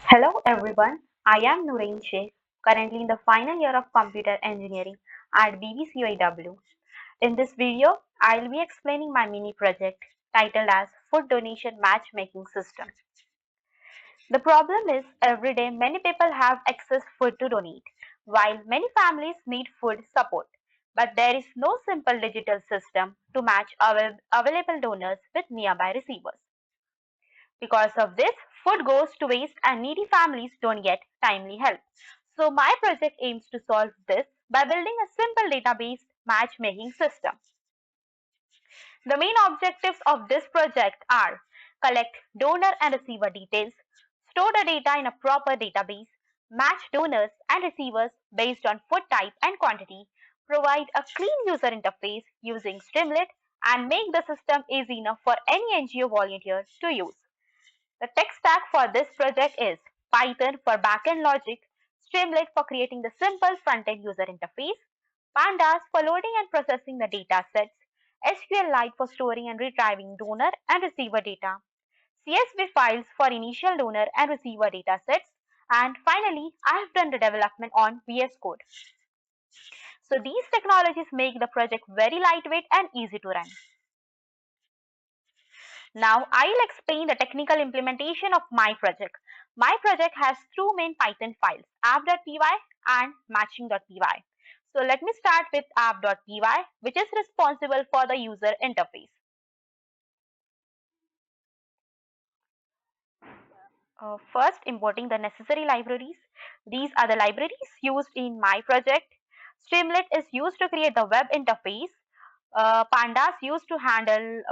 Hello everyone, I am Nurain Sheikh, currently in the final year of computer engineering at BBCUAW. In this video, I will be explaining my mini project titled as Food Donation Matchmaking System. The problem is every day many people have excess food to donate, while many families need food support. But there is no simple digital system to match available donors with nearby receivers. Because of this, food goes to waste and needy families don't get timely help. So my project aims to solve this by building a simple database matchmaking system. The main objectives of this project are collect donor and receiver details, store the data in a proper database, match donors and receivers based on food type and quantity, provide a clean user interface using Streamlit, and make the system easy enough for any NGO volunteer to use. The tech stack for this project is Python for backend logic, Streamlit for creating the simple front-end user interface, Pandas for loading and processing the data sets, SQLite for storing and retrieving donor and receiver data, CSV files for initial donor and receiver data sets, and finally, I have done the development on VS Code. So these technologies make the project very lightweight and easy to run. Now I'll explain the technical implementation of my project. My project has two main Python files, app.py and matching.py. So let me start with app.py, which is responsible for the user interface. First, importing the necessary libraries. These are the libraries used in my project. Streamlit is used to create the web interface. Pandas used to handle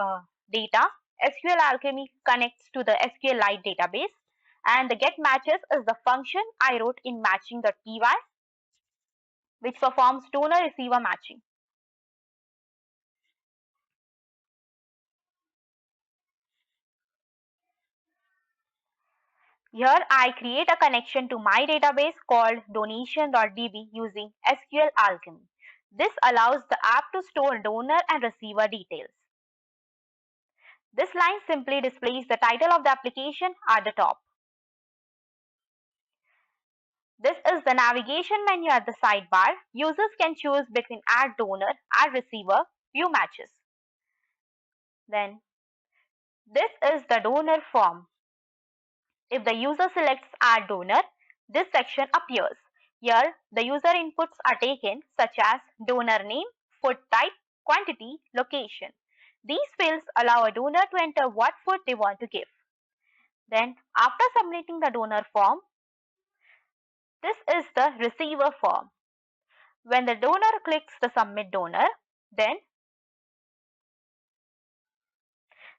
data. SQL Alchemy connects to the SQLite database. And the get matches is the function I wrote in matching.py, which performs donor receiver matching. Here I create a connection to my database called donation.db using SQL Alchemy. This allows the app to store donor and receiver details. This line simply displays the title of the application at the top. This is the navigation menu at the sidebar. Users can choose between add donor, add receiver, view matches. Then this is the donor form. If the user selects add donor, this section appears. Here the user inputs are taken such as donor name, food type, quantity, location. These fields allow a donor to enter what food they want to give. Then after submitting the donor form, this is the receiver form. When the donor clicks the submit donor, then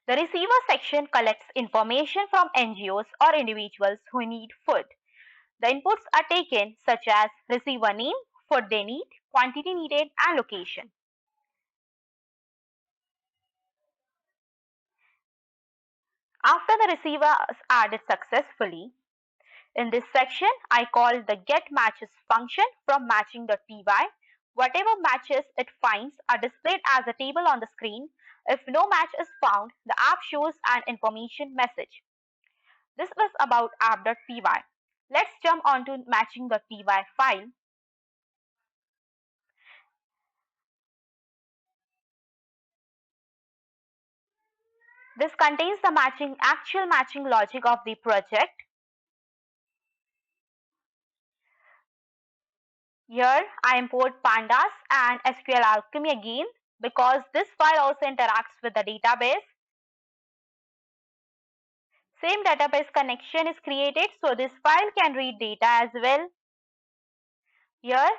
the receiver section collects information from NGOs or individuals who need food. The inputs are taken such as receiver name, food they need, quantity needed, and location. After the receiver is added successfully, in this section, I call the get matches function from matching.py. Whatever matches it finds are displayed as a table on the screen. If no match is found, the app shows an information message. This was about app.py. Let's jump onto matching.py file. This contains the actual matching logic of the project. Here I import pandas and SQL Alchemy again because this file also interacts with the database. Same database connection is created so this file can read data as well. Here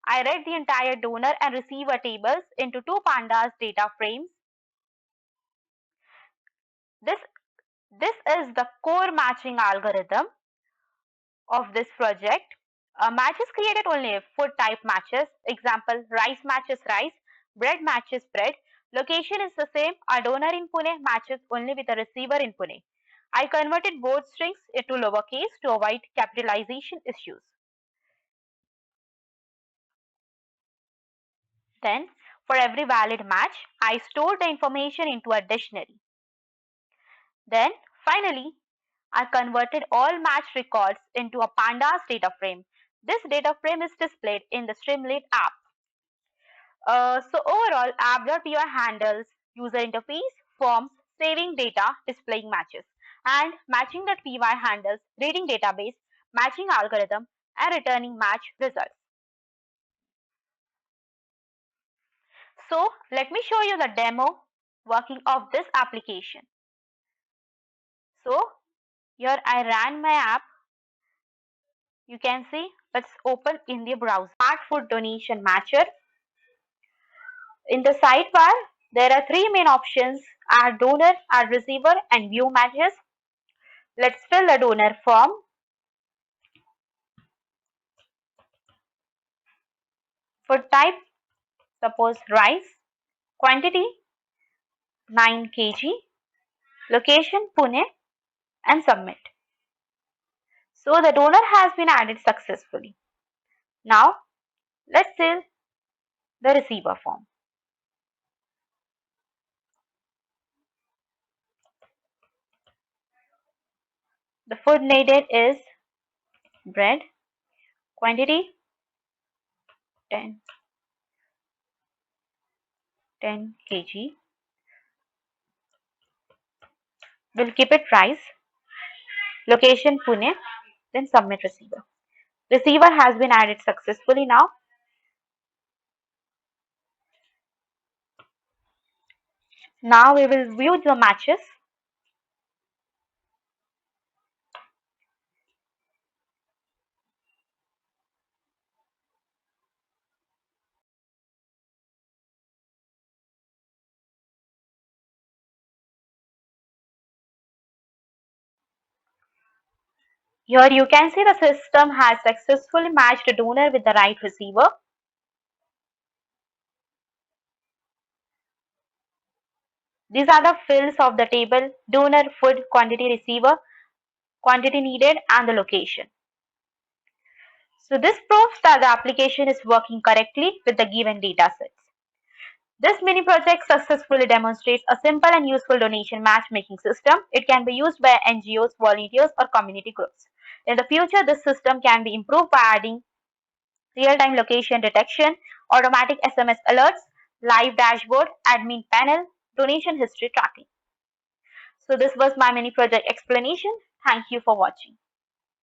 I read the entire donor and receiver tables into two pandas data frames. This is the core matching algorithm of this project. A match is created only if food type matches. Example, rice matches rice, bread matches bread. Location is the same. A donor in Pune matches only with a receiver in Pune. I converted both strings into lowercase to avoid capitalization issues. Then, for every valid match, I store the information into a dictionary. Then, finally, I converted all match records into a pandas data frame. This data frame is displayed in the Streamlit app. So overall, app.py handles user interface, forms, saving data, displaying matches, and matching.py handles reading database, matching algorithm, and returning match results. So let me show you the demo working of this application. So here I ran my app. You can see let's open in the browser. Smart food donation matcher. In the sidebar, there are three main options: add donor, add receiver, and view matches. Let's fill the donor form. Food type, suppose rice. Quantity 9 kg. Location Pune, and submit. So the donor has been added successfully. Now let's fill the receiver form. The food needed is bread. Quantity 10, 10 kg. We'll keep it rice. Location Pune, then submit receiver. Receiver has been added successfully now. Now we will view the matches. Here you can see the system has successfully matched a donor with the right receiver. These are the fields of the table: donor, food, quantity, receiver, quantity needed, and the location. So this proves that the application is working correctly with the given data sets. This mini project successfully demonstrates a simple and useful donation matchmaking system. It can be used by NGOs, volunteers, or community groups. In the future, this system can be improved by adding real-time location detection, automatic SMS alerts, live dashboard, admin panel, donation history tracking. So this was my mini project explanation. Thank you for watching.